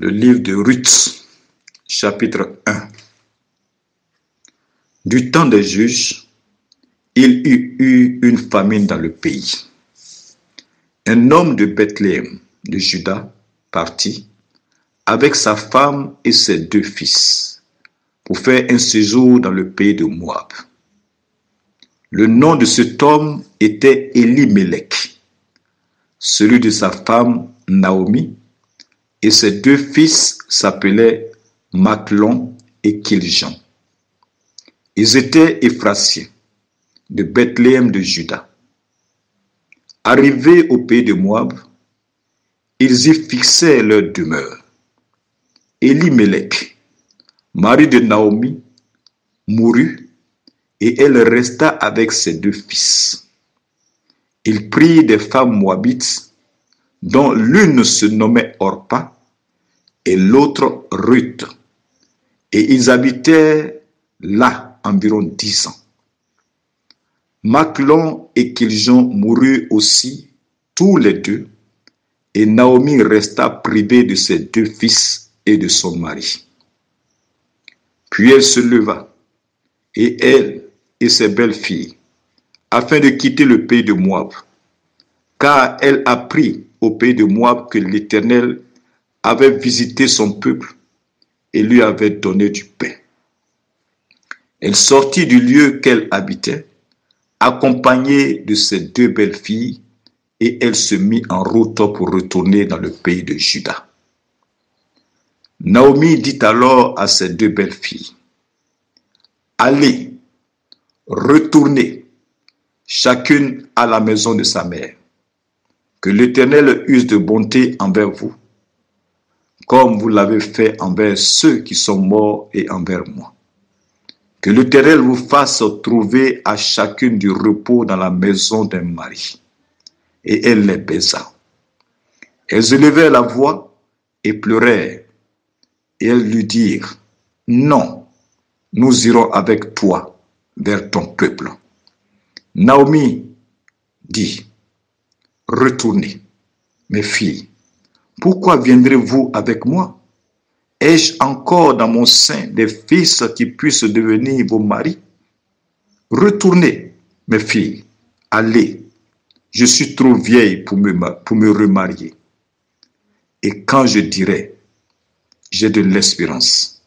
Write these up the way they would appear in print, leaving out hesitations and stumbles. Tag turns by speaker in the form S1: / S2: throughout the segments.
S1: Le livre de Ruth, chapitre 1. Du temps des juges, il y eut une famine dans le pays. Un homme de Bethléem, de Juda, partit avec sa femme et ses 2 fils pour faire un séjour dans le pays de Moab. Le nom de cet homme était Elimelech, celui de sa femme Naomi, et ses 2 fils s'appelaient Machlon et Kiljon. Ils étaient Éphratiens, de Bethléem de Juda. Arrivés au pays de Moab, ils y fixèrent leur demeure. Elimelech, mari de Naomi, mourut et elle resta avec ses 2 fils. Il prit des femmes moabites, dont l'une se nommait Orpa et l'autre Ruth, et ils habitèrent là environ 10 ans. Machlon et Kiljon moururent aussi, tous les 2, et Naomi resta privée de ses 2 fils et de son mari. Puis elle se leva, et elle et ses belles-filles, afin de quitter le pays de Moab, car elle apprit au pays de Moab que l'Éternel avait visité son peuple et lui avait donné du pain. Elle sortit du lieu qu'elle habitait, accompagnée de ses 2 belles-filles, et elle se mit en route pour retourner dans le pays de Juda. Naomi dit alors à ses 2 belles-filles, « Allez, retournez, chacune à la maison de sa mère. Que l'Éternel use de bonté envers vous, comme vous l'avez fait envers ceux qui sont morts et envers moi. Que l'Éternel vous fasse trouver à chacune du repos dans la maison d'un mari. » Et elle les baisa. Elles élevèrent la voix et pleurèrent. Et elles lui dirent, « Non, nous irons avec toi vers ton peuple. » Naomi dit, « Retournez, mes filles, pourquoi viendrez-vous avec moi? Ai-je encore dans mon sein des fils qui puissent devenir vos maris? Retournez, mes filles, allez, je suis trop vieille pour me remarier. Et quand je dirai, j'ai de l'espérance,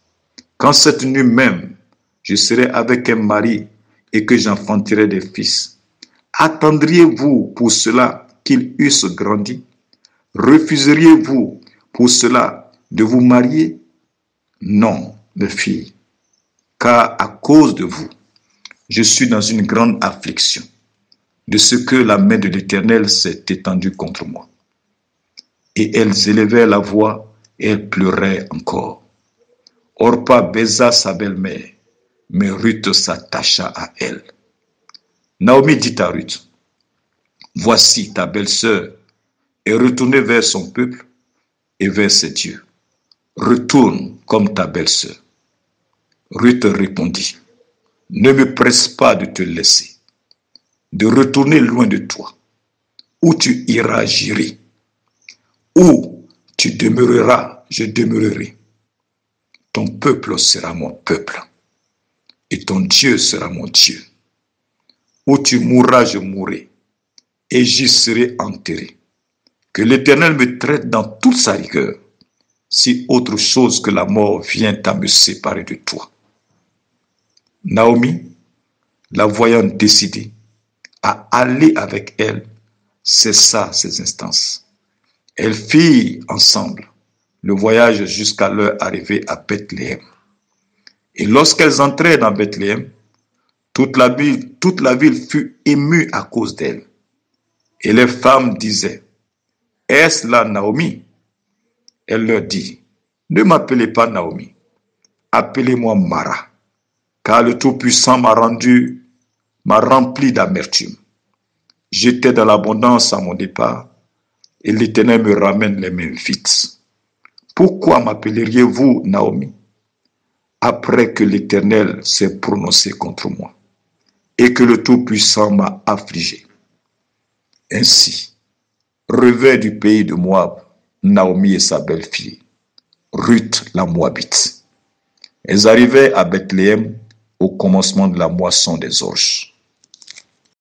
S1: quand cette nuit même, je serai avec un mari et que j'enfanterai des fils, attendriez-vous pour cela qu'ils eussent grandi? Refuseriez-vous pour cela de vous marier? Non, mes filles, car à cause de vous, je suis dans une grande affliction de ce que la main de l'Éternel s'est étendue contre moi. » Et elles élevèrent la voix et elles pleuraient encore. Orpa baisa sa belle-mère, mais Ruth s'attacha à elle. Naomi dit à Ruth, « Voici ta belle-sœur est retournée vers son peuple et vers ses dieux. Retourne comme ta belle-sœur. » Ruth répondit, « Ne me presse pas de te laisser, de retourner loin de toi. Où tu iras, j'irai. Où tu demeureras, je demeurerai. Ton peuple sera mon peuple, et ton Dieu sera mon Dieu. Où tu mourras, je mourrai, et j'y serai enterré. Que l'Éternel me traite dans toute sa rigueur, si autre chose que la mort vient à me séparer de toi. » Naomi, la voyant décidée à aller avec elle, cessa ses instances. Elles firent ensemble le voyage jusqu'à leur arrivée à Bethléem. Et lorsqu'elles entrèrent dans Bethléem, toute la ville fut émue à cause d'elles. Et les femmes disaient, « Est-ce là Naomi? » Elle leur dit, « Ne m'appelez pas Naomi, appelez-moi Mara, car le Tout-Puissant m'a rempli d'amertume. J'étais dans l'abondance à mon départ, et l'Éternel me ramène les mains vides. Pourquoi m'appelleriez-vous Naomi, après que l'Éternel s'est prononcé contre moi, et que le Tout-Puissant m'a affligé? » Ainsi, revers du pays de Moab, Naomi et sa belle-fille Ruth la Moabite. Elles arrivaient à Bethléem au commencement de la moisson des orges.